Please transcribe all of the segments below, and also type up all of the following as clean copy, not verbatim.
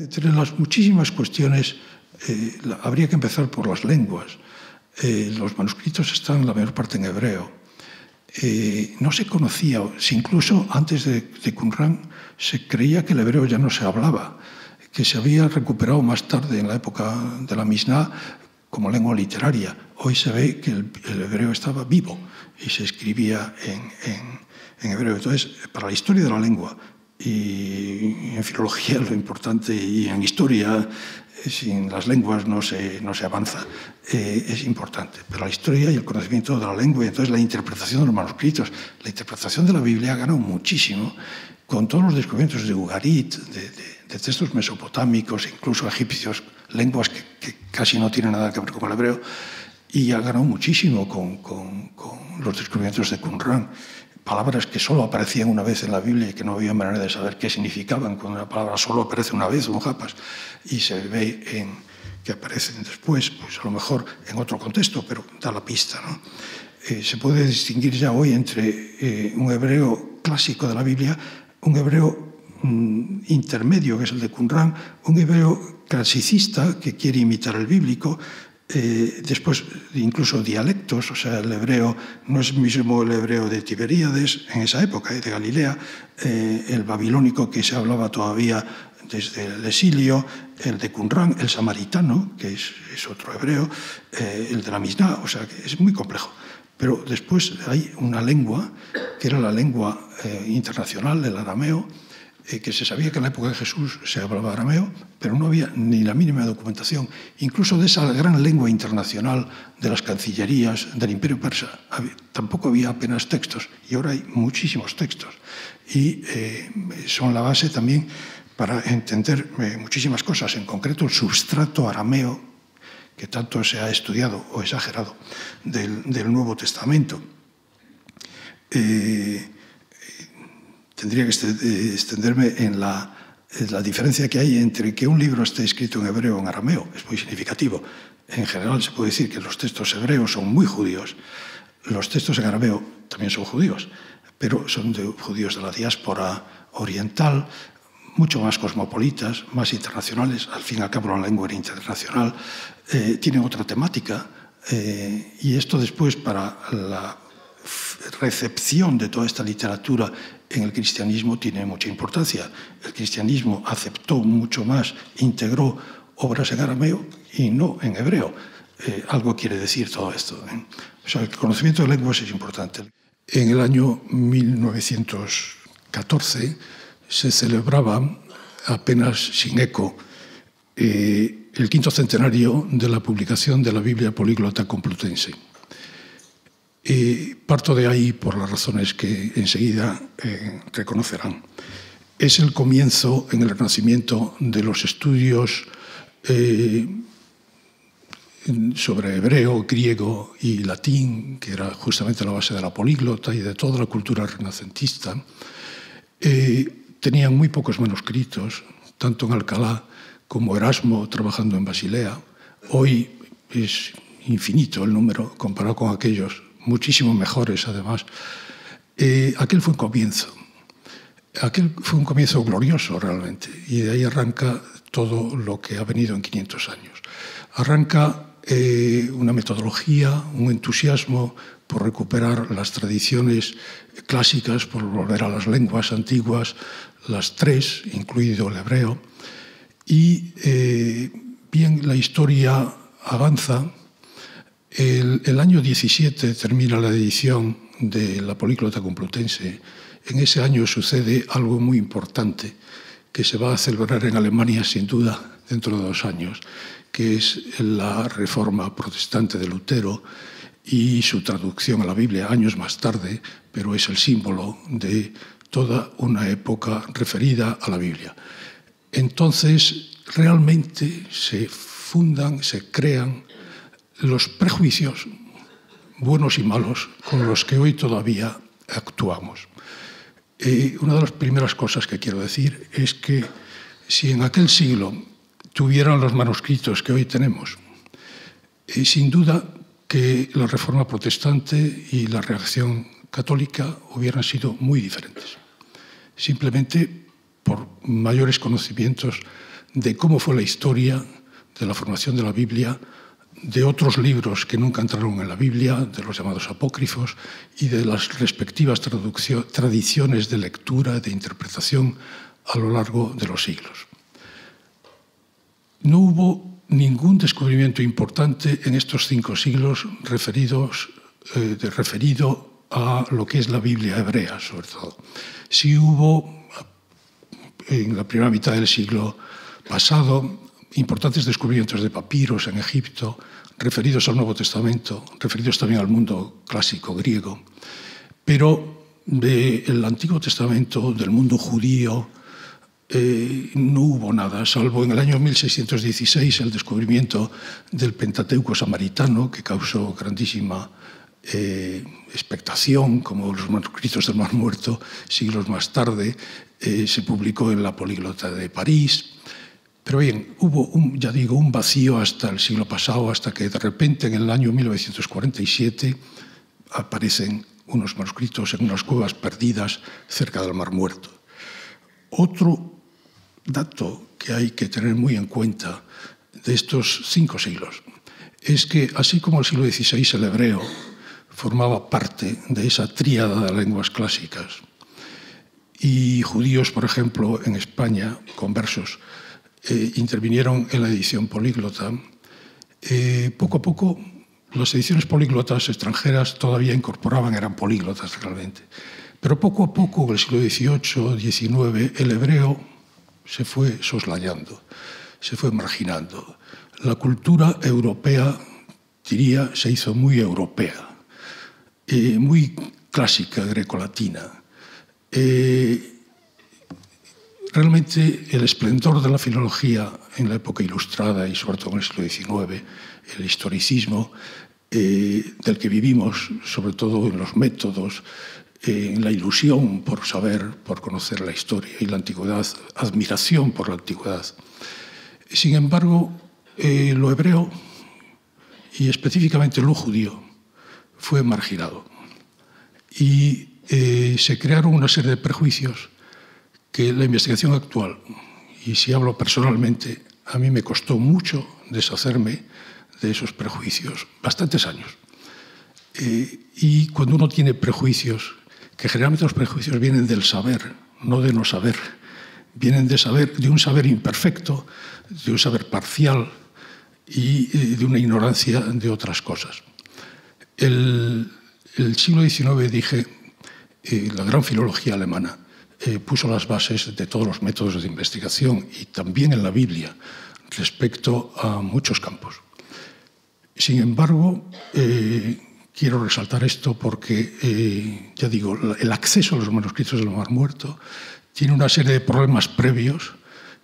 Entre las muchísimas cuestiones, habría que empezar por las lenguas. Los manuscritos están la mayor parte en hebreo. No se conocía, incluso antes de Qumran, se creía que el hebreo ya no se hablaba, que se había recuperado más tarde, en la época de la Misná, como lengua literaria. Hoy se ve que el hebreo estaba vivo y se escribía en hebreo. Entonces, para la historia de la lengua y en filología lo importante, y en historia, sin las lenguas no se avanza, es importante. Pero la historia y el conocimiento de la lengua, y entonces la interpretación de los manuscritos, la interpretación de la Biblia ha ganado muchísimo con todos los descubrimientos de Ugarit, de textos mesopotámicos, incluso egipcios, lenguas que casi no tienen nada que ver con el hebreo, y ha ganado muchísimo con los descubrimientos de Qumran. Palabras que solo aparecían una vez en la Biblia y que no había manera de saber qué significaban cuando una palabra solo aparece una vez, un japas, y se ve que aparecen después, pues a lo mejor en otro contexto, pero da la pista, ¿no? Se puede distinguir ya hoy entre un hebreo clásico de la Biblia, un hebreo intermedio, que es el de Qumran, un hebreo clasicista que quiere imitar el bíblico, después incluso dialectos, o sea, el hebreo no es mismo el hebreo de Tiberíades en esa época, de Galilea, el babilónico que se hablaba todavía desde el exilio, el de Qumran, el samaritano, que es otro hebreo, el de la Misná, o sea, que es muy complejo. Pero después hay una lengua, que era la lengua internacional, el arameo, que se sabía que en la época de Jesús se hablaba arameo, pero no había ni la mínima documentación. Incluso de esa gran lengua internacional de las cancillerías del Imperio Persa, tampoco había apenas textos, y ahora hay muchísimos textos. Y son la base también para entender muchísimas cosas, en concreto el substrato arameo, que tanto se ha estudiado o exagerado del Nuevo Testamento. Tendría que extenderme en la diferencia que hay entre que un libro esté escrito en hebreo o en arameo. Es muy significativo. En general se puede decir que los textos hebreos son muy judíos. Los textos en arameo también son judíos, pero son de judíos de la diáspora oriental, mucho más cosmopolitas, más internacionales. Al fin y al cabo la lengua era internacional. Tienen otra temática. Y esto después, para la recepción de toda esta literatura en el cristianismo, tiene mucha importancia. El cristianismo aceptó mucho más, integró obras en arameo y no en hebreo. Algo quiere decir todo esto, ¿eh? O sea, el conocimiento de lenguas es importante. En el año 1914 se celebraba, apenas sin eco, el 5º centenario de la publicación de la Biblia Políglota Complutense. Parto de ahí por las razones que enseguida reconocerán. Es el comienzo en el Renacimiento de los estudios sobre hebreo, griego y latín, que era justamente la base de la políglota y de toda la cultura renacentista. Tenían muy pocos manuscritos, tanto en Alcalá como Erasmo trabajando en Basilea. Hoy es infinito el número comparado con aquellos, muchísimo mejores además. Aquel fue un comienzo. Aquel fue un comienzo glorioso realmente, y de ahí arranca todo lo que ha venido en 500 años. Arranca una metodología, un entusiasmo por recuperar las tradiciones clásicas, por volver a las lenguas antiguas, las tres, incluido el hebreo. Y bien, la historia avanza. El año 17 termina la edición de la Políglota Complutense. En ese año sucede algo muy importante que se va a celebrar en Alemania, sin duda, dentro de 2 años, que es la Reforma Protestante de Lutero y su traducción a la Biblia años más tarde, pero es el símbolo de toda una época referida a la Biblia. Entonces, realmente se fundan, se crean los prejuicios, buenos y malos, con los que hoy todavía actuamos. Una de las primeras cosas que quiero decir es que si en aquel siglo tuvieran los manuscritos que hoy tenemos, sin duda que la Reforma Protestante y la reacción católica hubieran sido muy diferentes. Simplemente por mayores conocimientos de cómo fue la historia de la formación de la Biblia, de otros libros que nunca entraron en la Biblia, de los llamados apócrifos, y de las respectivas tradiciones de lectura, de interpretación a lo largo de los siglos. No hubo ningún descubrimiento importante en estos 5 siglos referido a lo que es la Biblia hebrea, sobre todo. Sí hubo, en la primera mitad del siglo pasado, importantes descubrimientos de papiros en Egipto, referidos al Nuevo Testamento, referidos también al mundo clásico griego, pero del Antiguo Testamento, del mundo judío, no hubo nada, salvo en el año 1616 el descubrimiento del Pentateuco samaritano, que causó grandísima expectación, como los manuscritos del Mar Muerto. Siglos más tarde se publicó en la Políglota de París. Pero bien, hubo un vacío hasta el siglo pasado, hasta que de repente en el año 1947 aparecen unos manuscritos en unas cuevas perdidas cerca del Mar Muerto. Otro dato que hay que tener muy en cuenta de estos 5 siglos es que, así como el siglo XVI el hebreo formaba parte de esa tríada de lenguas clásicas, y judíos, por ejemplo, en España, conversos, intervinieron en la edición políglota, poco a poco las ediciones políglotas extranjeras todavía incorporaban, eran políglotas realmente, pero poco a poco, en el siglo XVIII, XIX, el hebreo se fue soslayando, se fue marginando. La cultura europea, diría, se hizo muy europea, muy clásica, grecolatina. Realmente el esplendor de la filología en la época ilustrada y sobre todo en el siglo XIX, el historicismo del que vivimos, sobre todo en los métodos, en la ilusión por saber, por conocer la historia y la antigüedad, admiración por la antigüedad. Sin embargo, lo hebreo y específicamente lo judío fue marginado y se crearon una serie de prejuicios que la investigación actual, y si hablo personalmente, a mí me costó mucho deshacerme de esos prejuicios, bastantes años. Y cuando uno tiene prejuicios, que generalmente los prejuicios vienen del saber, no de no saber, vienen de un saber imperfecto, de un saber parcial y de una ignorancia de otras cosas. El siglo XIX, dije, la gran filología alemana puso las bases de todos los métodos de investigación y también en la Biblia respecto a muchos campos. Sin embargo, quiero resaltar esto porque, ya digo, el acceso a los manuscritos del Mar Muerto tiene una serie de problemas previos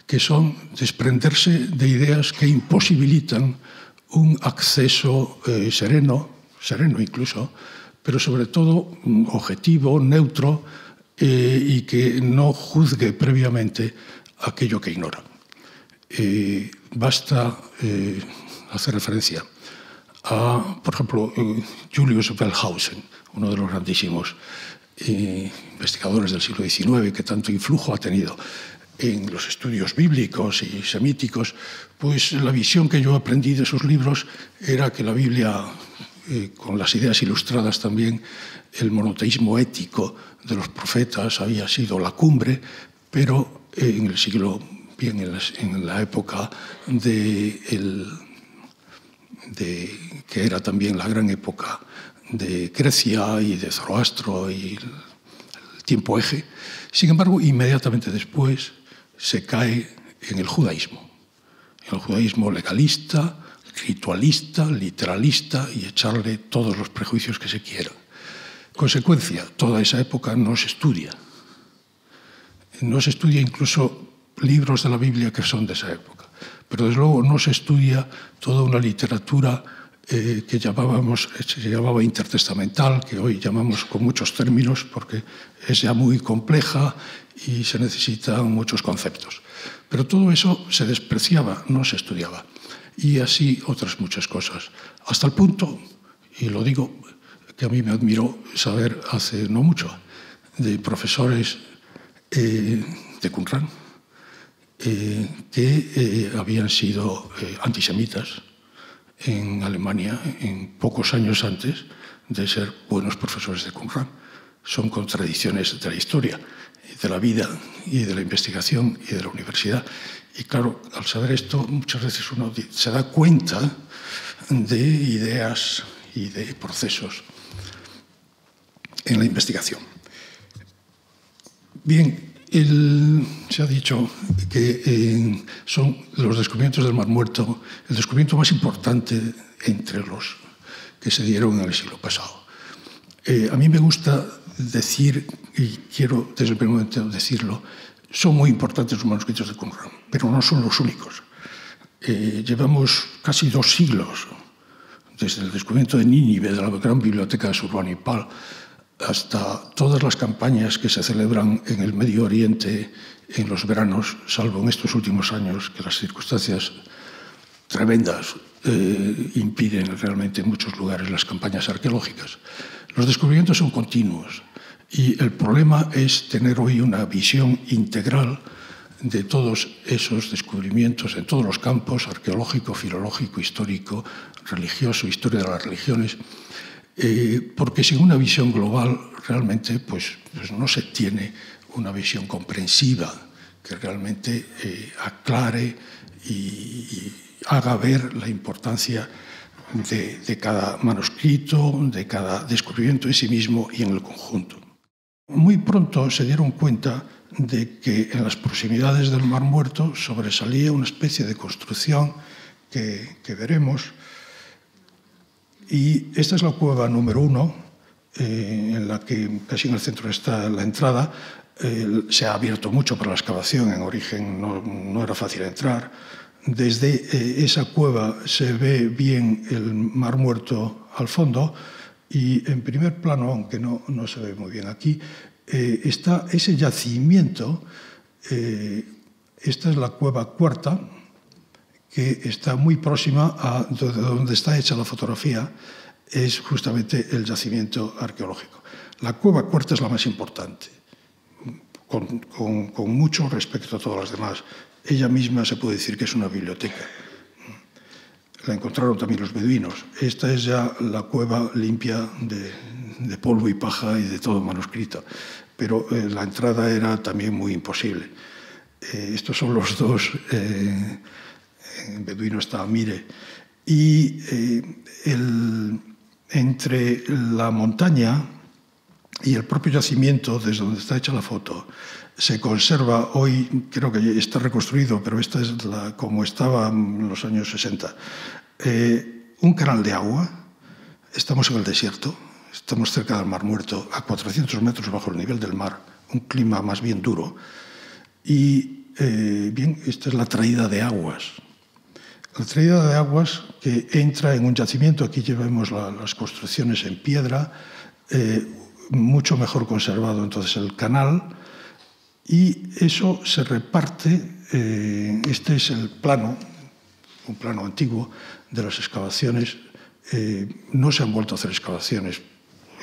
que son desprenderse de ideas que imposibilitan un acceso sereno incluso, pero sobre todo objetivo, neutro, y que no juzgue previamente aquello que ignora. Basta hacer referencia a, por ejemplo, Julius Wellhausen, uno de los grandísimos investigadores del siglo XIX, que tanto influjo ha tenido en los estudios bíblicos y semíticos. Pues la visión que yo aprendí de sus libros era que la Biblia, con las ideas ilustradas también, el monoteísmo ético de los profetas había sido la cumbre, pero en el siglo, bien en la época que era también la gran época de Grecia y de Zoroastro y el tiempo eje. Sin embargo, inmediatamente después se cae en el judaísmo legalista, ritualista, literalista y echarle todos los prejuicios que se quieran. Consecuencia, toda esa época no se estudia. No se estudia incluso libros de la Biblia que son de esa época. Pero desde luego no se estudia toda una literatura que se llamaba intertestamental, que hoy llamamos con muchos términos porque es ya muy compleja y se necesitan muchos conceptos. Pero todo eso se despreciaba, no se estudiaba. Y así otras muchas cosas. Hasta el punto, y lo digo, que a mí me admiró saber hace no mucho, de profesores de Qumran, que habían sido antisemitas en Alemania en pocos años antes de ser buenos profesores de Qumran. Son contradicciones de la historia, de la vida y de la investigación y de la universidad. Y claro, al saber esto, muchas veces uno se da cuenta de ideas y de procesos en la investigación. Bien, se ha dicho que son los descubrimientos del Mar Muerto el descubrimiento más importante entre los que se dieron en el siglo pasado. A mí me gusta decir, y quiero desde el primer momento decirlo, son muy importantes los manuscritos de Qumran, pero no son los únicos. Llevamos casi 2 siglos, desde el descubrimiento de Nínive, de la gran biblioteca de Surbanipal, hasta todas las campañas que se celebran en el Medio Oriente en los veranos, salvo en estos últimos años, que las circunstancias tremendas impiden realmente en muchos lugares las campañas arqueológicas. Los descubrimientos son continuos y el problema es tener hoy una visión integral de todos esos descubrimientos en todos los campos, arqueológico, filológico, histórico, religioso, historia de las religiones, porque sin una visión global realmente pues no se tiene una visión comprensiva que realmente aclare y haga ver la importancia de cada manuscrito, de cada descubrimiento en sí mismo y en el conjunto. Muy pronto se dieron cuenta de que en las proximidades del Mar Muerto sobresalía una especie de construcción que veremos. Y esta es la cueva número 1, en la que casi en el centro está la entrada. Se ha abierto mucho para la excavación, en origen no era fácil entrar. Desde esa cueva se ve bien el Mar Muerto al fondo y en primer plano, aunque no se ve muy bien aquí, está ese yacimiento. Esta es la cueva cuarta, que está muy próxima a donde está hecha la fotografía, es justamente el yacimiento arqueológico. La cueva cuarta es la más importante, con mucho respecto a todas las demás. Ella misma se puede decir que es una biblioteca. La encontraron también los beduinos. Esta es ya la cueva limpia de polvo y paja y de todo manuscrito, pero la entrada era también muy imposible. Estos son los dos. En beduino está Amire, y entre la montaña y el propio yacimiento, desde donde está hecha la foto, se conserva, hoy creo que está reconstruido, pero esta es como estaba en los años 60, un canal de agua. Estamos en el desierto, estamos cerca del Mar Muerto, a 400 metros bajo el nivel del mar, un clima más bien duro, y bien, esta es la traída de aguas. La traída de aguas que entra en un yacimiento, aquí llevamos las construcciones en piedra, mucho mejor conservado entonces el canal, y eso se reparte, este es el plano, un plano antiguo de las excavaciones. No se han vuelto a hacer excavaciones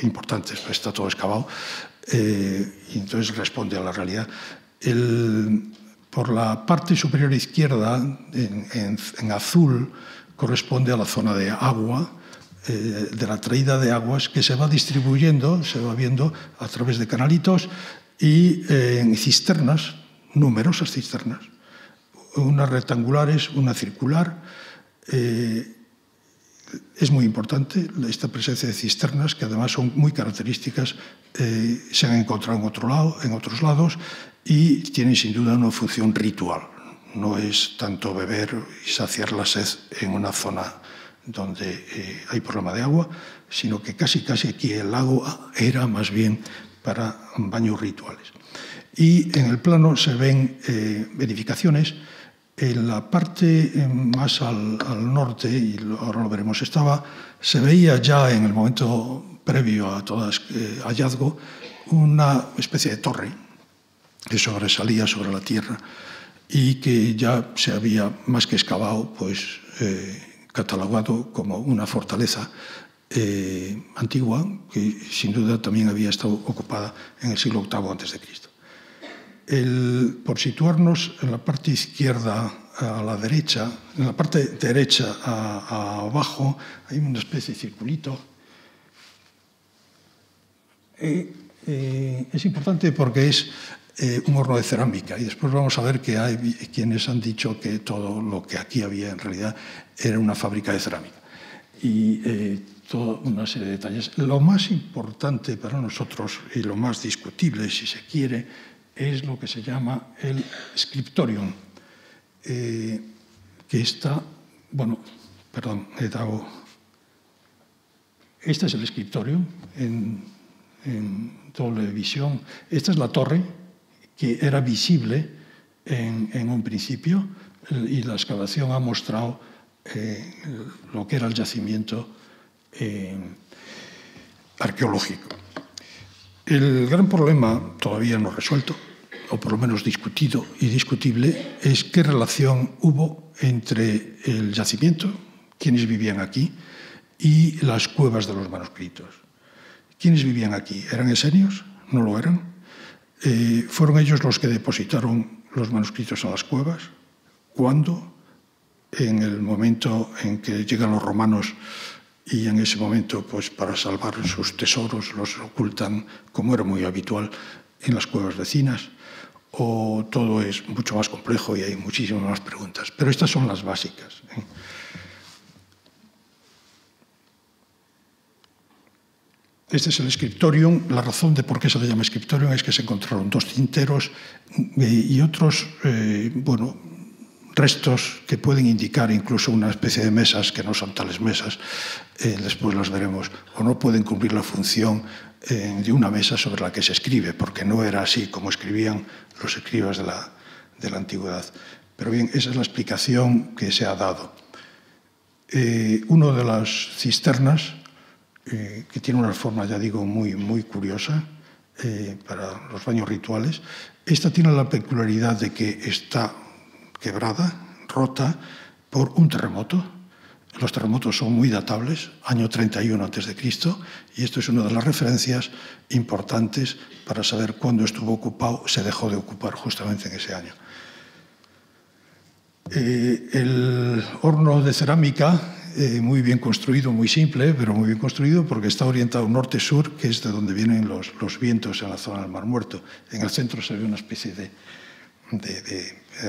importantes, está todo excavado, y entonces responde a la realidad. Por la parte superior izquierda, en azul, corresponde a la zona de agua, de la traída de aguas, que se va distribuyendo, se va viendo a través de canalitos y en cisternas, numerosas cisternas, unas rectangulares, una circular. Es muy importante esta presencia de cisternas, que además son muy características, se han encontrado en otros lados, y tienen sin duda una función ritual. No es tanto beber y saciar la sed en una zona donde hay problema de agua, sino que casi aquí el lago era más bien para baños rituales. Y en el plano se ven edificaciones. En la parte más al norte, y ahora lo veremos, se veía ya en el momento previo a todo hallazgo una especie de torre que sobresalía sobre la tierra y que ya se había, más que excavado, pues catalogado como una fortaleza antigua que sin duda también había estado ocupada en el siglo VIII a.C. Por situarnos en la parte izquierda a la derecha, en la parte derecha abajo, hay una especie de circulito. Es importante porque es un horno de cerámica y después vamos a ver que hay quienes han dicho que todo lo que aquí había en realidad era una fábrica de cerámica. Y toda una serie de detalles. Lo más importante para nosotros y lo más discutible, si se quiere, es lo que se llama el scriptorium, que está, bueno, perdón, he dado... Este es el scriptorium en doble visión. Esta es la torre que era visible en un principio y la excavación ha mostrado lo que era el yacimiento arqueológico. El gran problema, todavía no resuelto, o por lo menos discutido y discutible, es qué relación hubo entre el yacimiento, quienes vivían aquí, y las cuevas de los manuscritos. ¿Quiénes vivían aquí? ¿Eran esenios? ¿No lo eran? ¿Fueron ellos los que depositaron los manuscritos en las cuevas? ¿Cuándo? En el momento en que llegan los romanos y en ese momento, pues para salvar sus tesoros, los ocultan, como era muy habitual, en las cuevas vecinas. O todo es mucho más complejo y hay muchísimas más preguntas. Pero estas son las básicas. Este es el scriptorium. La razón de por qué se le llama scriptorium es que se encontraron 2 tinteros y otros, restos que pueden indicar incluso una especie de mesas que no son tales mesas, después las veremos, o no pueden cumplir la función de una mesa sobre la que se escribe, porque no era así como escribían los escribas de la antigüedad. Pero bien, esa es la explicación que se ha dado. Una de las cisternas, que tiene una forma, ya digo, muy, muy curiosa para los baños rituales. Esta tiene la peculiaridad de que está quebrada, rota, por un terremoto. Los terremotos son muy datables, año 31 a.C., y esto es una de las referencias importantes para saber cuándo estuvo ocupado, se dejó de ocupar justamente en ese año. El horno de cerámica, muy bien construido, muy simple, pero muy bien construido porque está orientado norte-sur, que es de donde vienen los vientos en la zona del Mar Muerto. En el centro se ve una especie de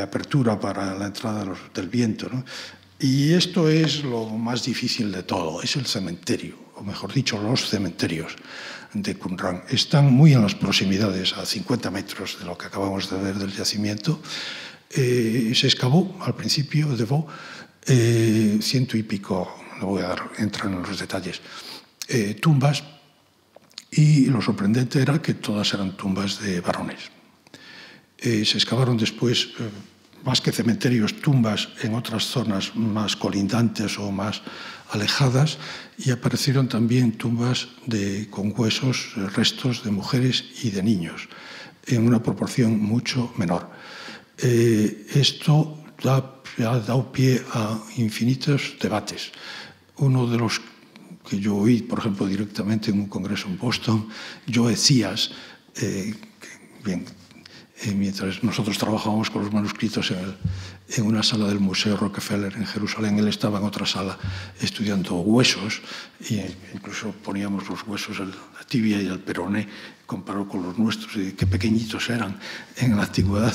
apertura para la entrada del viento, ¿no? Y esto es lo más difícil de todo, es el cementerio, o mejor dicho, los cementerios de Qumran. Están muy en las proximidades, a 50 metros de lo que acabamos de ver del yacimiento. Se excavó al principio, ciento y pico, no voy a entrar en los detalles, tumbas, y lo sorprendente era que todas eran tumbas de varones. Se excavaron después, más que cementerios, tumbas en otras zonas más colindantes o más alejadas, y aparecieron también tumbas con huesos, restos de mujeres y de niños, en una proporción mucho menor. Esto ha dado pie a infinitos debates. Uno de los que yo oí, por ejemplo, directamente en un congreso en Boston, Joe Zias, mientras nosotros trabajábamos con los manuscritos en una sala del Museo Rockefeller en Jerusalén, él estaba en otra sala estudiando huesos, e incluso poníamos los huesos, la tibia y el peroné, comparado con los nuestros, y qué pequeñitos eran en la antigüedad.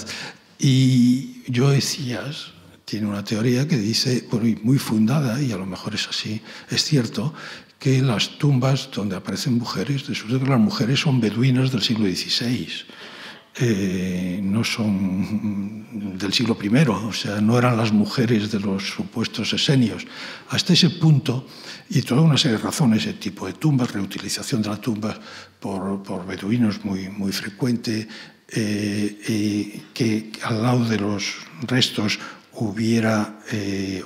Y Joe Zias tiene una teoría que dice, muy fundada, y a lo mejor es así, es cierto, que las tumbas donde aparecen mujeres, las mujeres son beduinas del siglo XVI, no son del siglo I, o sea, no eran las mujeres de los supuestos esenios. Hasta ese punto, y toda una serie de razones, ese tipo de tumbas, reutilización de las tumbas por beduinos muy frecuente, que al lado de los restos hubiera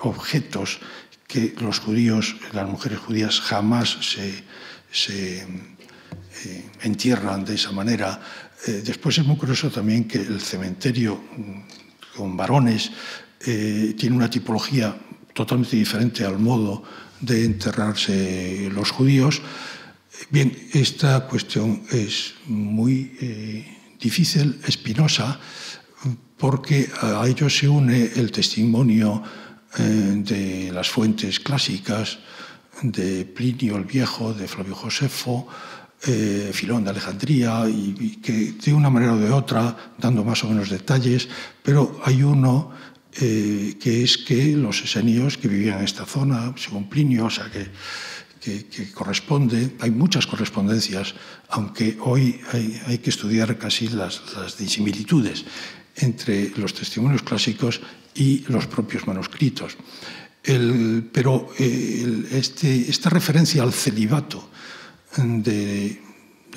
objetos que los judíos, las mujeres judías jamás se entierran de esa manera. Después es muy curioso también que el cementerio con varones tiene una tipología totalmente diferente al modo de enterrarse los judíos. Bien, esta cuestión es muy difícil, espinosa, porque a ello se une el testimonio de las fuentes clásicas, de Plinio el Viejo, de Flavio Josefo, Filón de Alejandría, y que de una manera o de otra, dando más o menos detalles, pero hay uno que es que los esenios que vivían en esta zona, según Plinio, o sea que corresponde, hay muchas correspondencias, aunque hoy hay que estudiar casi las disimilitudes entre los testimonios clásicos y los propios manuscritos. Pero esta referencia al celibato de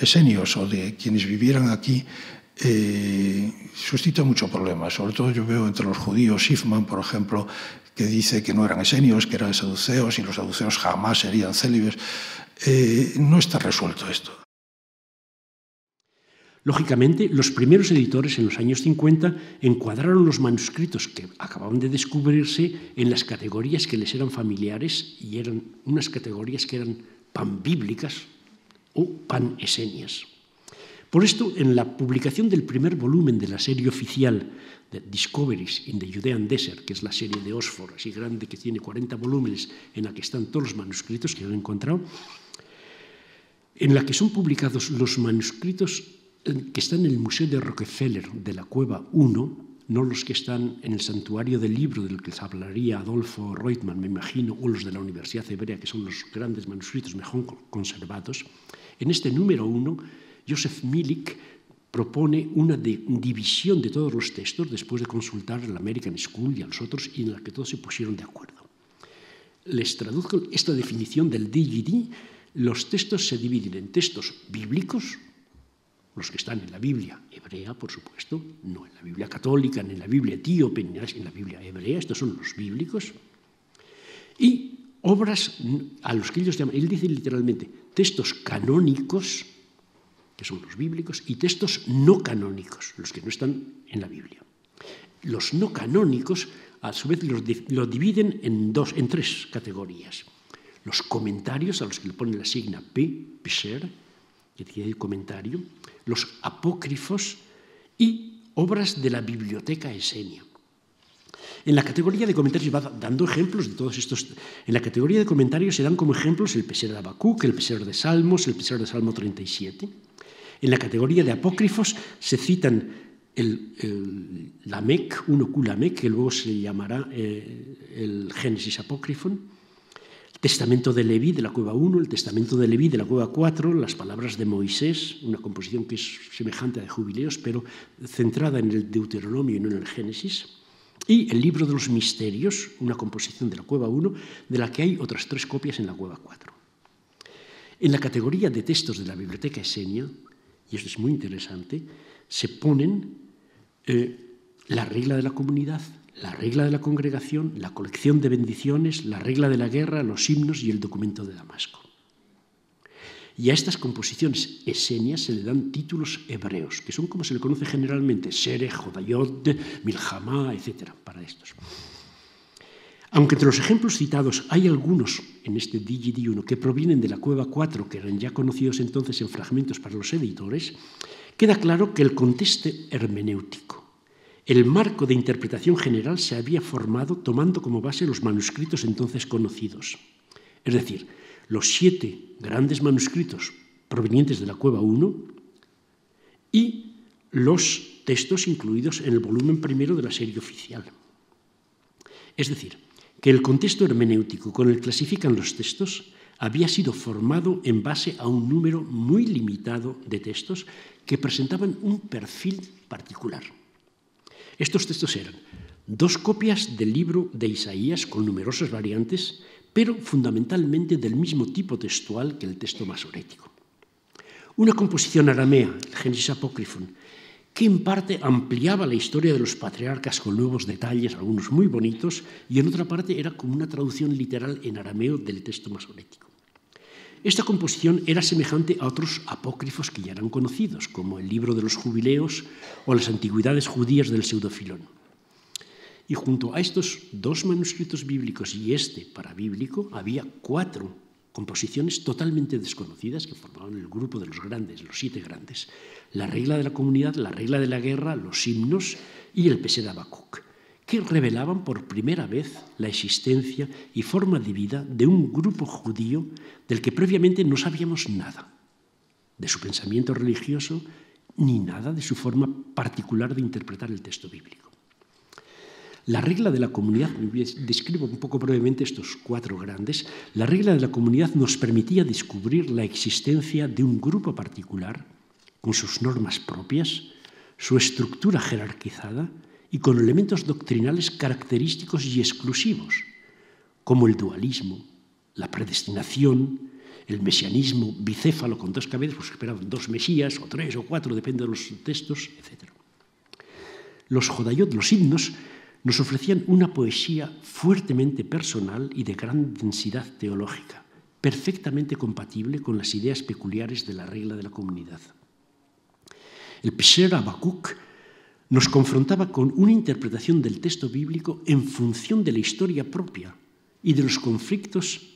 esenios o de quienes vivieran aquí suscita mucho problema. Sobre todo yo veo entre los judíos, Schiffman, por ejemplo, que dice que no eran esenios, que eran saduceos, y los saduceos jamás serían célibes. No está resuelto esto. Lógicamente, los primeros editores en los años 50 encuadraron los manuscritos que acababan de descubrirse en las categorías que les eran familiares, y eran unas categorías que eran panbíblicas o panesenias. Por esto, en la publicación del primer volumen de la serie oficial de Discoveries in the Judean Desert, que es la serie de Oxford, así grande, que tiene 40 volúmenes, en la que están todos los manuscritos que han encontrado, en la que son publicados los manuscritos que están en el Museo de Rockefeller de la Cueva 1, no los que están en el Santuario del Libro, del que les hablaría Adolfo Reutemann, me imagino, o los de la Universidad Hebrea, que son los grandes manuscritos mejor conservados. En este número 1, Joseph Milik propone una división de todos los textos después de consultar a la American School y a los otros, y en la que todos se pusieron de acuerdo. Les traduzco esta definición del DGD. Los textos se dividen en textos bíblicos, los que están en la Biblia hebrea, por supuesto, no en la Biblia católica, ni en la Biblia etíope, ni en la Biblia hebrea, estos son los bíblicos, y obras a los que ellos llaman, él dice literalmente, textos canónicos, que son los bíblicos, y textos no canónicos, los que no están en la Biblia. Los no canónicos, a su vez, lo dividen en tres categorías. Los comentarios, a los que le ponen la signa P, Pesher, que tiene el comentario, los apócrifos y obras de la biblioteca esenia. En la categoría de comentarios va dando ejemplos de todos estos. En la categoría de comentarios se dan como ejemplos el Pesher de Habacuc, el Pesher de Salmos, el Pesher de Salmo 37. En la categoría de apócrifos se citan el Lamec, 1Q Lamec, que luego se llamará el Génesis Apócrifon, el Testamento de Leví de la Cueva 1, el Testamento de Leví de la Cueva 4, las palabras de Moisés, una composición que es semejante a de Jubileos, pero centrada en el Deuteronomio y no en el Génesis, y el Libro de los Misterios, una composición de la Cueva 1, de la que hay otras 3 copias en la Cueva 4. En la categoría de textos de la Biblioteca Esenia, y esto es muy interesante, se ponen la regla de la comunidad, la regla de la congregación, la colección de bendiciones, la regla de la guerra, los himnos y el documento de Damasco. Y a estas composiciones esenias se le dan títulos hebreos, que son como se le conoce generalmente, Sere, Jodayot, Milhamá, etc. para estos. Aunque entre los ejemplos citados hay algunos en este DGD1 que provienen de la Cueva 4, que eran ya conocidos entonces en fragmentos para los editores, queda claro que el contexto hermenéutico, el marco de interpretación general se había formado tomando como base los manuscritos entonces conocidos. Es decir, los 7 grandes manuscritos provenientes de la Cueva 1 y los textos incluidos en el volumen primero de la serie oficial. Es decir, que el contexto hermenéutico con el que clasifican los textos había sido formado en base a un número muy limitado de textos que presentaban un perfil particular. Estos textos eran 2 copias del libro de Isaías con numerosas variantes, pero fundamentalmente del mismo tipo textual que el texto masorético. Una composición aramea, el Génesis Apócrifon, que en parte ampliaba la historia de los patriarcas con nuevos detalles, algunos muy bonitos, y en otra parte era como una traducción literal en arameo del texto masorético. Esta composición era semejante a otros apócrifos que ya eran conocidos, como el libro de los Jubileos o las antigüedades judías del Pseudofilón. Y junto a estos 2 manuscritos bíblicos y este parabíblico, había 4 composiciones totalmente desconocidas que formaban el grupo de los grandes, los 7 grandes. La regla de la comunidad, la regla de la guerra, los himnos y el Pesher Habacuc, que revelaban por primera vez la existencia y forma de vida de un grupo judío del que previamente no sabíamos nada, de su pensamiento religioso, ni nada de su forma particular de interpretar el texto bíblico. La regla de la comunidad, describo un poco brevemente estos 4 grandes, la regla de la comunidad nos permitía descubrir la existencia de un grupo particular con sus normas propias, su estructura jerarquizada y con elementos doctrinales característicos y exclusivos, como el dualismo, la predestinación, el mesianismo bicéfalo con 2 cabezas, pues esperaban 2 mesías, o 3 o 4, depende de los textos, etc. Los jodayot, los himnos, nos ofrecían una poesía fuertemente personal y de gran densidad teológica, perfectamente compatible con las ideas peculiares de la regla de la comunidad. El Pesher Habacuc nos confrontaba con una interpretación del texto bíblico en función de la historia propia y de los conflictos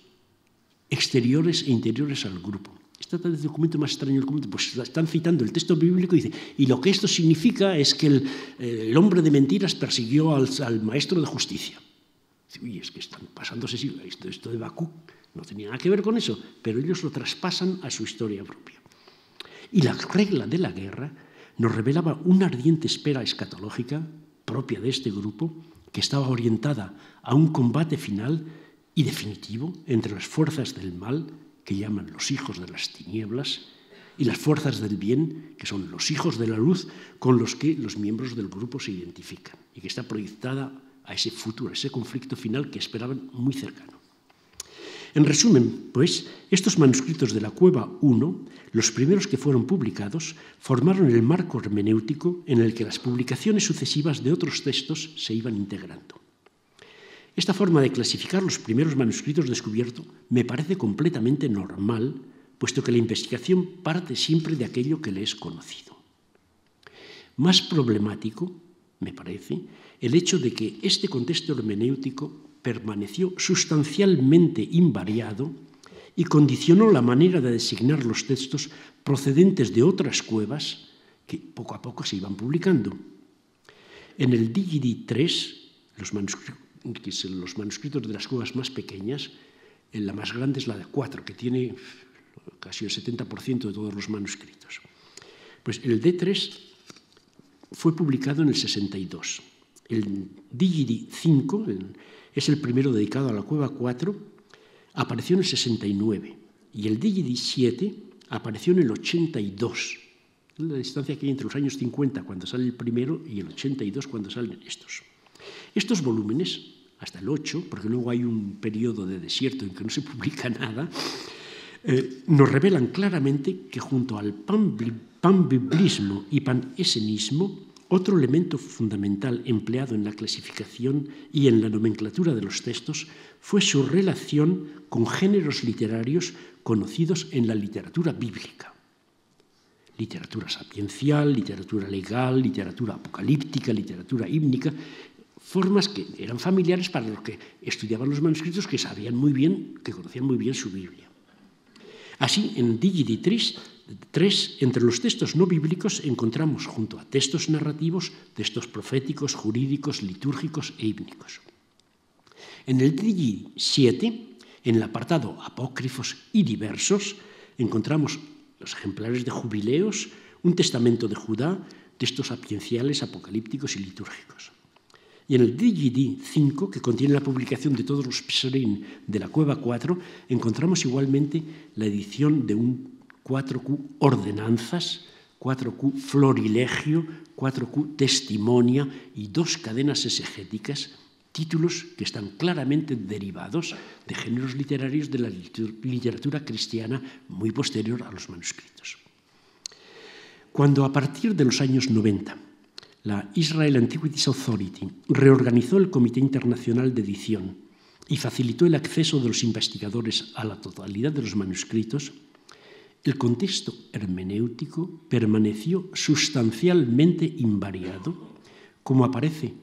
exteriores e interiores al grupo. Este es el documento más extraño del documento, pues están citando el texto bíblico y dice, y lo que esto significa es que el hombre de mentiras persiguió al maestro de justicia. Uy, es que están pasándose, esto de Habacuc no tenía nada que ver con eso, pero ellos lo traspasan a su historia propia. Y la regla de la guerra nos revelaba una ardiente espera escatológica propia de este grupo que estaba orientada a un combate final y definitivo entre las fuerzas del mal, que llaman los hijos de las tinieblas, y las fuerzas del bien, que son los hijos de la luz, con los que los miembros del grupo se identifican, y que está proyectada a ese futuro, a ese conflicto final que esperaban muy cercano. En resumen, pues, estos manuscritos de la Cueva I, los primeros que fueron publicados, formaron el marco hermenéutico en el que las publicaciones sucesivas de otros textos se iban integrando. Esta forma de clasificar los primeros manuscritos descubiertos me parece completamente normal, puesto que la investigación parte siempre de aquello que le es conocido. Más problemático, me parece, el hecho de que este contexto hermenéutico permaneció sustancialmente invariado y condicionó la manera de designar los textos procedentes de otras cuevas que poco a poco se iban publicando. En el Digidi III, los manuscritos de las cuevas más pequeñas, la más grande es la de 4, que tiene casi el 70% de todos los manuscritos. Pues el D3 fue publicado en el 62. El Digidi V es el primero dedicado a la Cueva 4, apareció en el 69. Y el Digidi VII apareció en el 82. La distancia que hay entre los años 50, cuando sale el primero, y el 82, cuando salen estos. Estos volúmenes, hasta el 8, porque luego hay un periodo de desierto en que no se publica nada, nos revelan claramente que junto al panbiblismo y panesenismo, otro elemento fundamental empleado en la clasificación y en la nomenclatura de los textos fue su relación con géneros literarios conocidos en la literatura bíblica. Literatura sapiencial, literatura legal, literatura apocalíptica, literatura hímnica, formas que eran familiares para los que estudiaban los manuscritos, que sabían muy bien, que conocían muy bien su Biblia. Así, en Digidi III, entre los textos no bíblicos encontramos, junto a textos narrativos, textos proféticos, jurídicos, litúrgicos e hímnicos. En el Digidi VII, en el apartado apócrifos y diversos, encontramos los ejemplares de jubileos, un testamento de Judá, textos sapienciales, apocalípticos y litúrgicos. Y en el Digidi V, que contiene la publicación de todos los Pserim de la Cueva 4, encontramos igualmente la edición de un 4Q ordenanzas, 4Q florilegio, 4Q testimonia y 2 cadenas exegéticas, títulos que están claramente derivados de géneros literarios de la literatura cristiana muy posterior a los manuscritos. Cuando a partir de los años 90 la Israel Antiquities Authority reorganizó el Comité Internacional de Edición y facilitó el acceso de los investigadores a la totalidad de los manuscritos, el contexto hermenéutico permaneció sustancialmente invariado, como aparece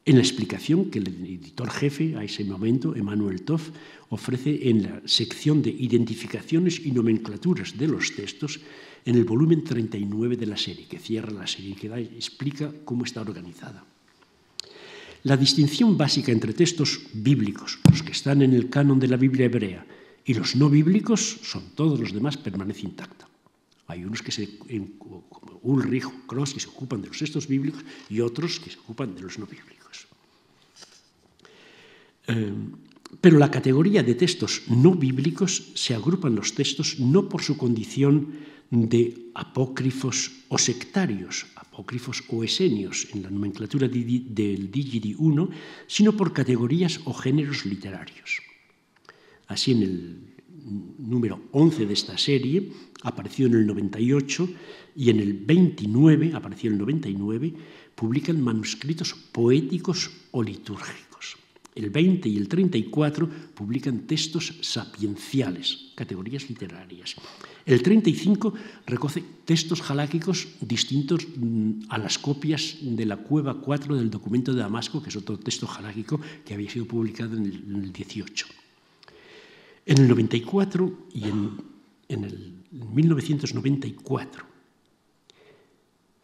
en la explicación que el editor jefe a ese momento, Emanuel Toff, ofrece en la sección de identificaciones y nomenclaturas de los textos en el volumen 39 de la serie, que cierra la serie y que explica cómo está organizada. La distinción básica entre textos bíblicos, los que están en el canon de la Biblia hebrea, y los no bíblicos, son todos los demás, permanece intacta. Hay unos como Ulrich o Cross, que se ocupan de los textos bíblicos y otros que se ocupan de los no bíblicos. Pero la categoría de textos no bíblicos se agrupan los textos no por su condición de apócrifos o sectarios, apócrifos o esenios en la nomenclatura del Digidi 1, sino por categorías o géneros literarios. Así, en el número 11 de esta serie, apareció en el 98, y en el 29, apareció en el 99, publican manuscritos poéticos o litúrgicos. El 20 y el 34 publican textos sapienciales, categorías literarias. El 35 recoge textos jaláquicos distintos a las copias de la Cueva 4 del documento de Damasco, que es otro texto jaláquico que había sido publicado en el 18. En el 94 y en el 1994,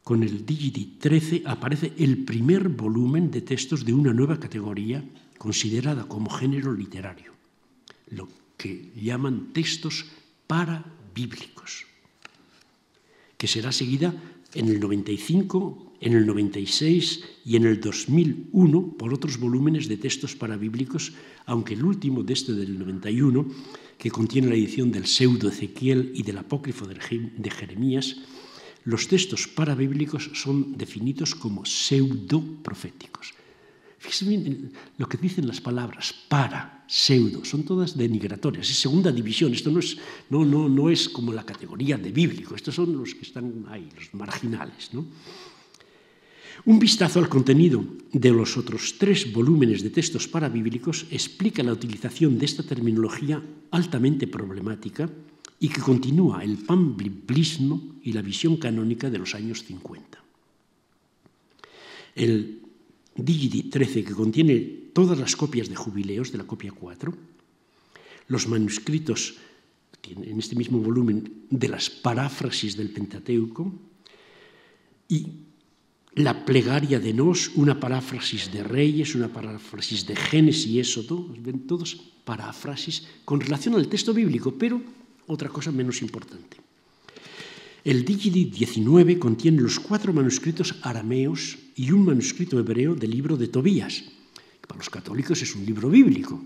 con el Digidi 13, aparece el primer volumen de textos de una nueva categoría considerada como género literario, lo que llaman textos parabíblicos, que será seguida en el 95, en el 96 y en el 2001 por otros volúmenes de textos parabíblicos, aunque el último de este del 91, que contiene la edición del pseudo Ezequiel y del apócrifo de Jeremías, los textos parabíblicos son definidos como pseudo-proféticos. Fíjense bien lo que dicen las palabras para, pseudo, son todas denigratorias, es segunda división, esto no es como la categoría de bíblico, estos son los que están ahí, los marginales, ¿no? Un vistazo al contenido de los otros 3 volúmenes de textos parabíblicos explica la utilización de esta terminología altamente problemática y que continúa el panbiblismo y la visión canónica de los años 50. El Digidi 13, que contiene todas las copias de jubileos de la copia 4, los manuscritos en este mismo volumen de las paráfrasis del Pentateuco y la plegaria de Nos, una paráfrasis de Reyes, una paráfrasis de Génesis y Éxodo, ven todos paráfrasis con relación al texto bíblico, pero otra cosa menos importante. El Digidi 19 contiene los 4 manuscritos arameos y un manuscrito hebreo del libro de Tobías, que para los católicos es un libro bíblico,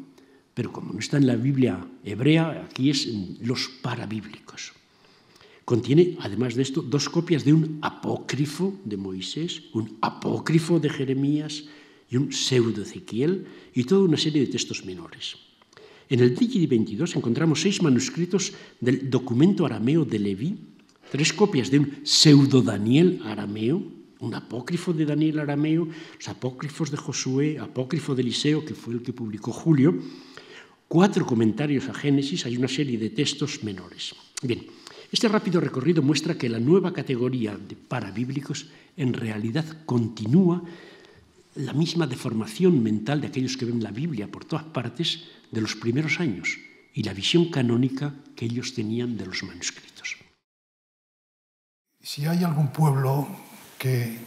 pero como no está en la Biblia hebrea, aquí es en los parabíblicos. Contiene, además de esto, 2 copias de un apócrifo de Moisés, un apócrifo de Jeremías y un pseudo Ezequiel, y toda una serie de textos menores. En el Digidi 22 encontramos 6 manuscritos del documento arameo de Leví, 3 copias de un pseudo Daniel arameo, un apócrifo de Daniel arameo, los apócrifos de Josué, apócrifo de Eliseo, que fue el que publicó Julio, 4 comentarios a Génesis, hay una serie de textos menores. Bien, este rápido recorrido muestra que la nueva categoría de parabíblicos en realidad continúa la misma deformación mental de aquellos que ven la Biblia por todas partes de los primeros años y la visión canónica que ellos tenían de los manuscritos. Si hay algún pueblo que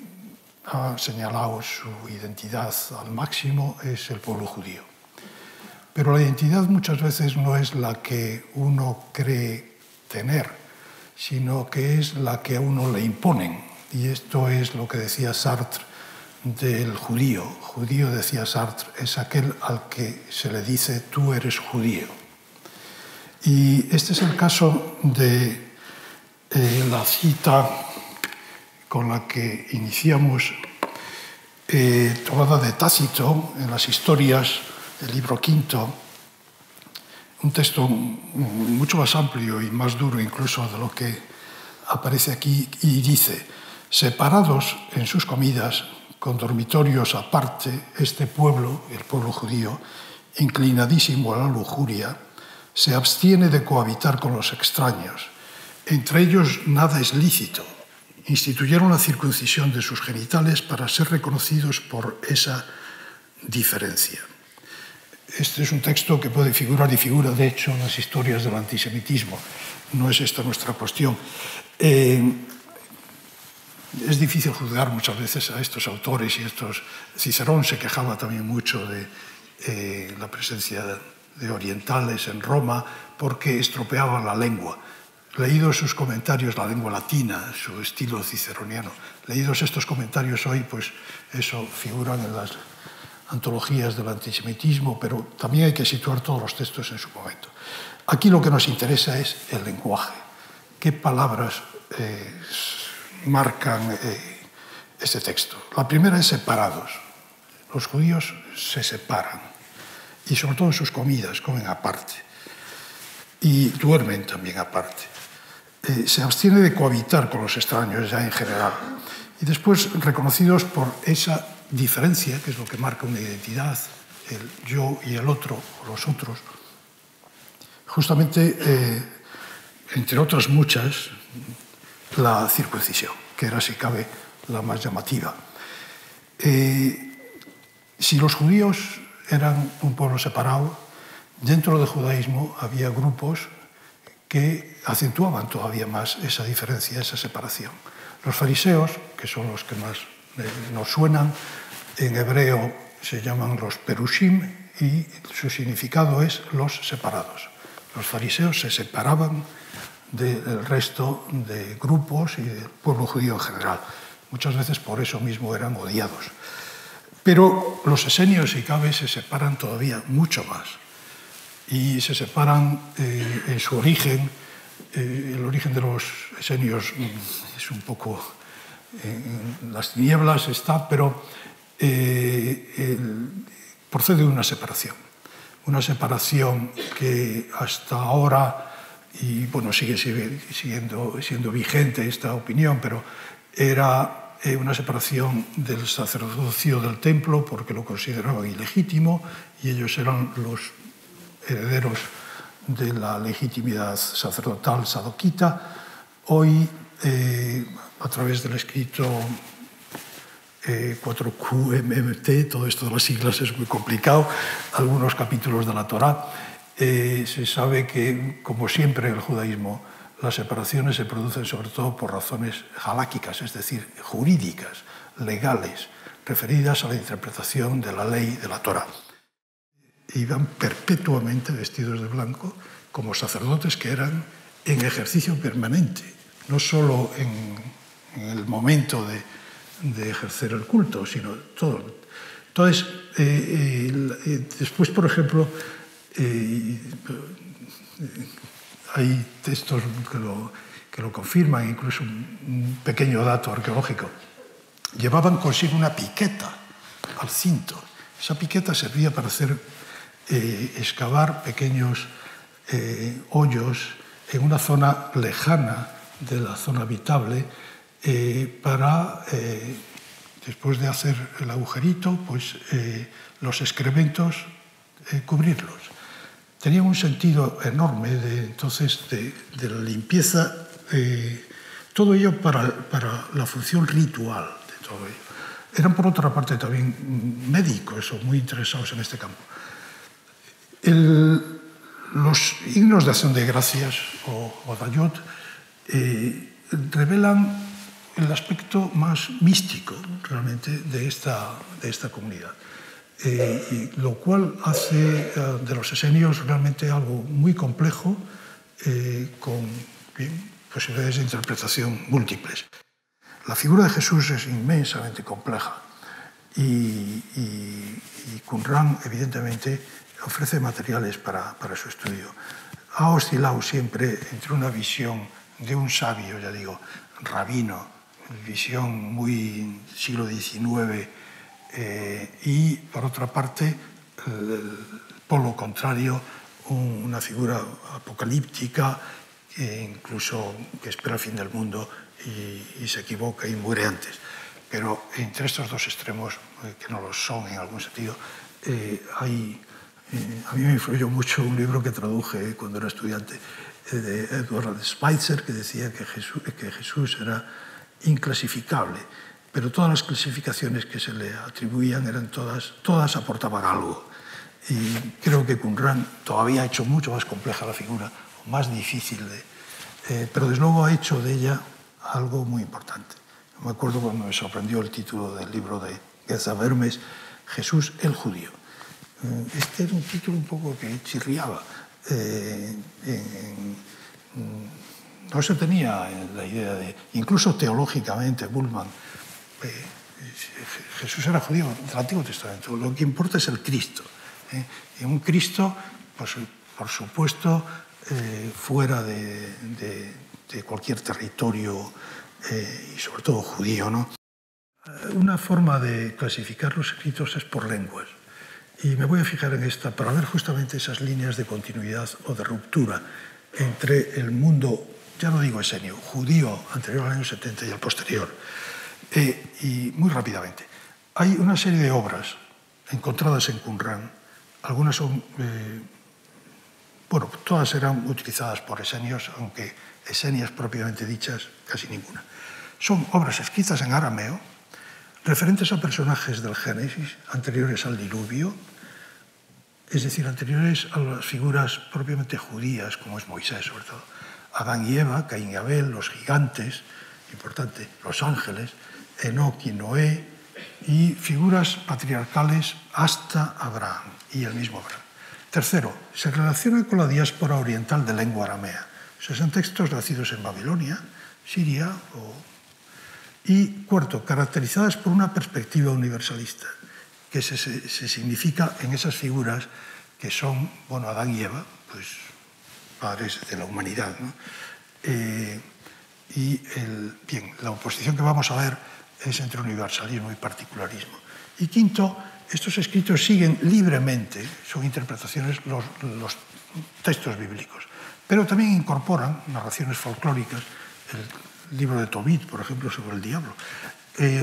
ha señalado su identidad al máximo, es el pueblo judío. Pero la identidad muchas veces no es la que uno cree tener, sino que es la que a uno le imponen. Y esto es lo que decía Sartre del judío. Judío, decía Sartre, es aquel al que se le dice tú eres judío. Y este es el caso de la cita con la que iniciamos, tomada de Tácito en las historias del libro quinto, un texto mucho más amplio y más duro incluso de lo que aparece aquí, y dice: separados en sus comidas, con dormitorios aparte, este pueblo, el pueblo judío, inclinadísimo a la lujuria, se abstiene de cohabitar con los extraños. Entre ellos nada es lícito. Instituyeron la circuncisión de sus genitales para ser reconocidos por esa diferencia. Este es un texto que puede figurar y figura, de hecho, en las historias del antisemitismo. No es esta nuestra cuestión. Es difícil juzgar muchas veces a estos autores y estos. Cicerón se quejaba también mucho de la presencia de orientales en Roma porque estropeaban la lengua. Leídos sus comentarios, la lengua latina, su estilo ciceroniano, leídos estos comentarios hoy, pues eso figuran en las antologías del antisemitismo, pero también hay que situar todos los textos en su momento. Aquí lo que nos interesa es el lenguaje. ¿Qué palabras marcan este texto? La primera es separados. Los judíos se separan, y sobre todo en sus comidas, comen aparte, y duermen también aparte. Se abstiene de cohabitar con los extraños ya en general, y después reconocidos por esa diferencia, que es lo que marca una identidad, el yo y el otro, o los otros, justamente, entre otras muchas, la circuncisión, que era, si cabe, la más llamativa. Si los judíos eran un pueblo separado, dentro del judaísmo había grupos que acentuaban todavía más esa diferencia, esa separación. Los fariseos, que son los que más nos suenan, en hebreo se llaman los perushim y su significado es los separados. Los fariseos se separaban del resto de grupos y del pueblo judío en general. Muchas veces por eso mismo eran odiados. Pero los esenios, si cabe, se separan todavía mucho más. Y se separan en su origen. El origen de los esenios es un poco en las tinieblas, está, pero procede de una separación. Una separación que hasta ahora, y bueno, sigue siendo vigente esta opinión, pero era una separación del sacerdocio del templo porque lo consideraban ilegítimo y ellos eran los herederos de la legitimidad sacerdotal sadoquita. Hoy, a través del escrito 4QMMT, todo esto de las siglas es muy complicado, algunos capítulos de la Torá, se sabe que, como siempre en el judaísmo, las separaciones se producen sobre todo por razones haláquicas, es decir, jurídicas, legales, referidas a la interpretación de la ley de la Torá. Iban perpetuamente vestidos de blanco como sacerdotes que eran en ejercicio permanente, no solo en el momento de ejercer el culto, sino todo. Entonces, después, por ejemplo, hay textos que lo confirman, incluso un pequeño dato arqueológico. Llevaban consigo una piqueta al cinto. Esa piqueta servía para hacer excavar pequeños hoyos en una zona lejana de la zona habitable para, después de hacer el agujerito, pues los excrementos cubrirlos. Tenían un sentido enorme de la limpieza, todo ello para la función ritual de todo ello. Eran, por otra parte, también médicos o muy interesados en este campo. Los himnos de acción de gracias o dayot revelan el aspecto más místico realmente de esta comunidad. Lo cual hace de los esenios realmente algo muy complejo, con posibilidades de interpretación múltiples. La figura de Jesús es inmensamente compleja y Qumran, evidentemente, ofrece materiales para su estudio. Ha oscilado siempre entre una visión de un sabio, ya digo, rabino, visión muy siglo XIX, y, por otra parte, el polo contrario, una figura apocalíptica, incluso que espera el fin del mundo y se equivoca y muere antes. Pero entre estos dos extremos, que no lo son en algún sentido, a mí me influyó mucho un libro que traduje cuando era estudiante, de Edward Schweitzer, que decía que Jesús era inclasificable. pero todas las clasificaciones que se le atribuían eran todas aportaban algo. Y creo que Qumran todavía ha hecho mucho más compleja la figura, más difícil, pero desde luego ha hecho de ella algo muy importante. Me acuerdo cuando me sorprendió el título del libro de Geza Vermes, Jesús el Judío. Este era un título un poco que chirriaba. No se tenía la idea de, incluso teológicamente, Bullmann, Jesús era judío del Antiguo Testamento. Lo que importa es el Cristo. Y un Cristo, pues, por supuesto, fuera de cualquier territorio y sobre todo judío, ¿no? Una forma de clasificar los escritos es por lenguas. Y me voy a fijar en esta para ver justamente esas líneas de continuidad o de ruptura entre el mundo, ya no digo esenio, judío anterior al año 70 y el posterior. Y muy rápidamente, hay una serie de obras encontradas en Qumran. Algunas son, bueno, todas eran utilizadas por esenios, aunque esenias propiamente dichas, casi ninguna. Son obras escritas en arameo, referentes a personajes del Génesis, anteriores al diluvio, es decir, anteriores a las figuras propiamente judías, como es Moisés, sobre todo. Adán y Eva, Caín y Abel, los gigantes, importante, los ángeles, Enoc y Noé, y figuras patriarcales hasta Abraham y el mismo Abraham. Tercero, se relaciona con la diáspora oriental de lengua aramea. O sea, son textos nacidos en Babilonia, Siria. Y cuarto, caracterizadas por una perspectiva universalista, que se significa en esas figuras que son, bueno, Adán y Eva, pues padres de la humanidad, ¿no? Bien, la oposición que vamos a ver es entre universalismo y particularismo. Y quinto, estos escritos siguen libremente, son interpretaciones, los textos bíblicos, pero también incorporan narraciones folclóricas, el libro de Tobit, por ejemplo, sobre el diablo,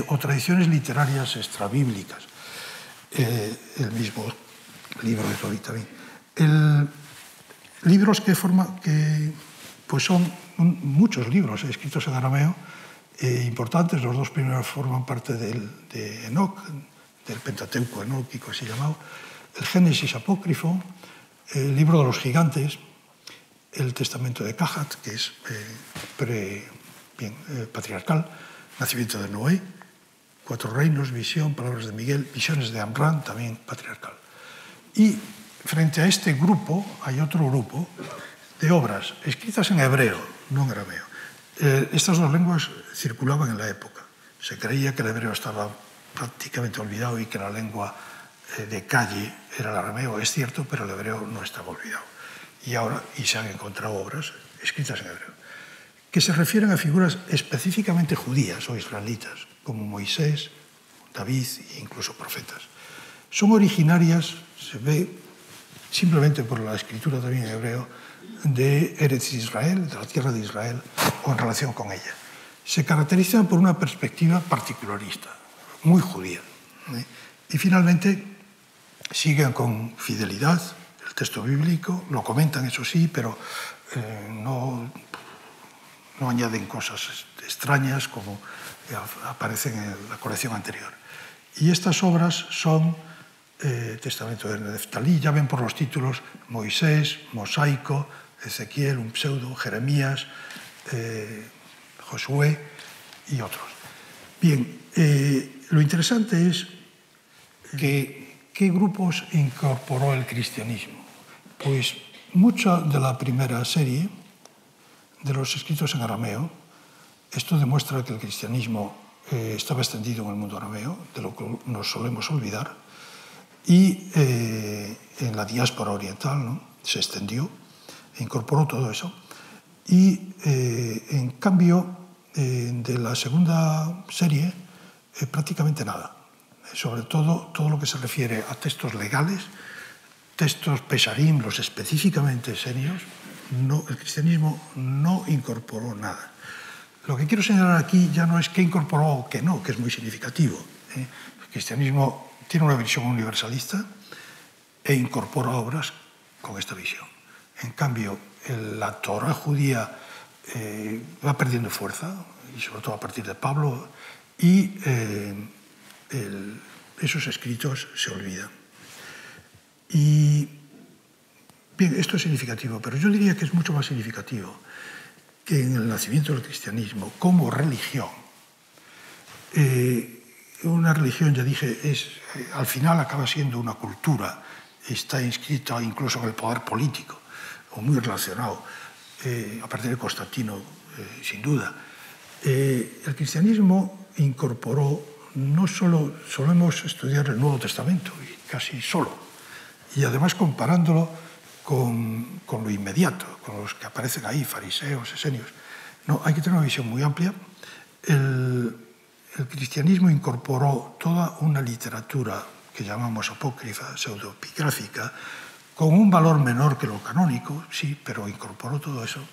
o tradiciones literarias extrabíblicas, el mismo libro de Tobit también. Libros que pues son muchos libros escritos en arameo, importantes. Los dos primeros forman parte de Enoc, del Pentateuco enóquico así llamado, el Génesis apócrifo, el libro de los gigantes, el Testamento de Cahat, que es patriarcal, nacimiento de Noé, Cuatro reinos, visión, palabras de Miguel, visiones de Amram, también patriarcal. Y frente a este grupo hay otro grupo de obras escritas en hebreo, no en arameo. Estas dos lenguas circulaban en la época. Se creía que el hebreo estaba prácticamente olvidado y que la lengua de calle era el arameo. Es cierto, pero el hebreo no estaba olvidado. Y se han encontrado obras escritas en hebreo, que se refieren a figuras específicamente judías o israelitas, como Moisés, David e incluso profetas. Son originarias, se ve simplemente por la escritura también en hebreo, de Eretz Israel, de la tierra de Israel, o en relación con ella. Se caracterizan por una perspectiva particularista, muy judía. Y finalmente siguen con fidelidad el texto bíblico, lo comentan, eso sí, pero no añaden cosas extrañas como aparecen en la colección anterior. Y estas obras son Testamento de Neftalí, ya ven por los títulos, Moisés, Mosaico, Ezequiel, un pseudo, Jeremías, Josué y otros. Bien, lo interesante es qué grupos incorporó el cristianismo. Pues mucha de la primera serie de los escritos en arameo, esto demuestra que el cristianismo estaba extendido en el mundo arameo, de lo que nos solemos olvidar, y en la diáspora oriental, ¿no? Se extendió, incorporó todo eso. Y en cambio, de la segunda serie, prácticamente nada. Sobre todo lo que se refiere a textos legales, textos pesarim, los específicamente serios, el cristianismo no incorporó nada. Lo que quiero señalar aquí ya no es qué incorporó o qué no, que es muy significativo. El cristianismo tiene una visión universalista e incorpora obras con esta visión. En cambio, la Torá judía va perdiendo fuerza, y sobre todo a partir de Pablo, y esos escritos se olvidan. Y bien, esto es significativo, pero yo diría que es mucho más significativo que en el nacimiento del cristianismo como religión. Una religión, ya dije, al final acaba siendo una cultura, está inscrita incluso en el poder político, o muy relacionado, a partir de Constantino, sin duda. El cristianismo incorporó, no solo solemos estudiar el Nuevo Testamento, y casi solo, y además comparándolo con lo inmediato, con los que aparecen ahí, fariseos, esenios. No, hay que tener una visión muy amplia. El cristianismo incorporó toda una literatura que llamamos apócrifa, pseudopigráfica, con un valor menor que lo canónico, sí, pero incorporó todo eso.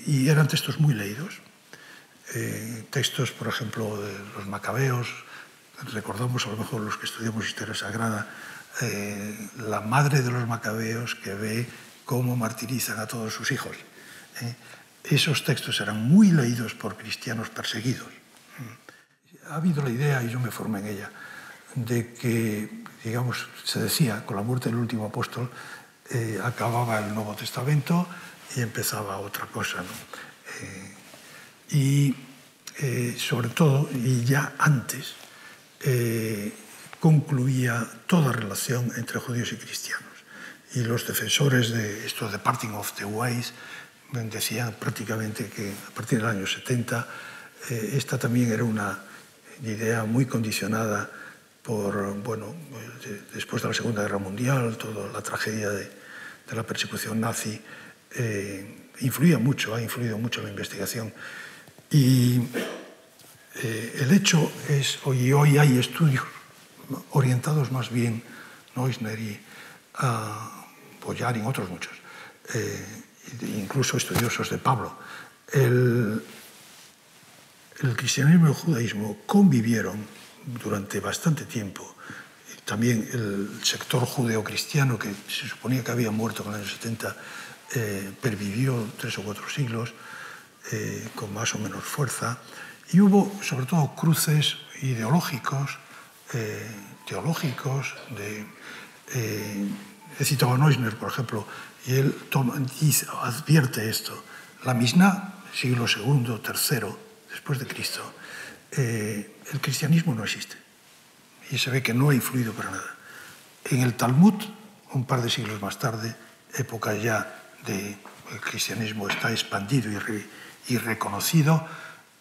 Y eran textos muy leídos. Textos, por ejemplo, de los macabeos. Recordamos a lo mejor los que estudiamos historia sagrada, la madre de los macabeos que ve cómo martirizan a todos sus hijos. Esos textos eran muy leídos por cristianos perseguidos. Ha habido la idea, y yo me formé en ella, de que, digamos, se decía, con la muerte del último apóstol, acababa el Nuevo Testamento y empezaba otra cosa, ¿no? Y sobre todo, y ya antes, concluía toda relación entre judíos y cristianos. Y los defensores de esto de Parting of the Ways decían prácticamente que a partir del año 70 esta también era una idea muy condicionada por, bueno, después de la Segunda Guerra Mundial, toda la tragedia de la persecución nazi, influía mucho, ha influido mucho en la investigación. Y el hecho es, hoy hay estudios orientados más bien, Neusner y Boyarin, otros muchos, incluso estudiosos de Pablo. El cristianismo y el judaísmo convivieron durante bastante tiempo. También el sector judeocristiano, que se suponía que había muerto en los años 70, pervivió 3 o 4 siglos con más o menos fuerza. Y hubo, sobre todo, cruces ideológicos, teológicos. He citado a Neusner, por ejemplo, y él advierte esto. La Misná, siglo II, III, después de Cristo, el cristianismo no existe. Y se ve que no ha influido para nada. En el Talmud, un par de siglos más tarde, época ya de el cristianismo está expandido y reconocido,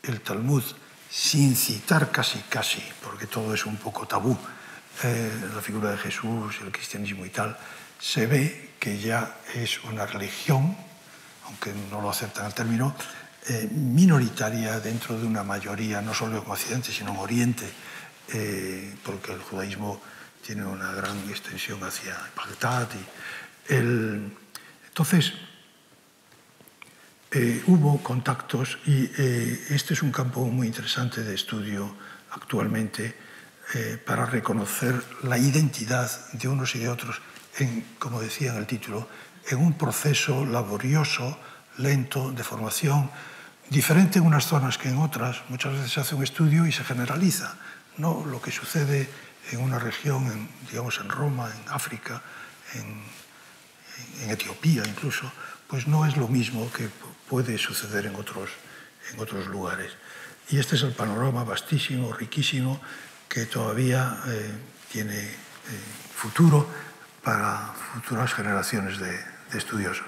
el Talmud, sin citar casi, porque todo es un poco tabú, la figura de Jesús, el cristianismo y tal, se ve que ya es una religión, aunque no lo aceptan el término, minoritaria dentro de una mayoría, no solo en Occidente, sino en Oriente, porque el judaísmo tiene una gran extensión hacia Bagdad. Entonces, hubo contactos y este es un campo muy interesante de estudio actualmente para reconocer la identidad de unos y de otros, como decía en el título, en un proceso laborioso, lento, de formación, diferente en unas zonas que en otras. Muchas veces se hace un estudio y se generaliza, no lo que sucede en una región, digamos en Roma, en África, en Etiopía incluso, pues no es lo mismo que puede suceder en otros lugares. Y este es el panorama vastísimo, riquísimo, que todavía tiene futuro para futuras generaciones de estudiosos.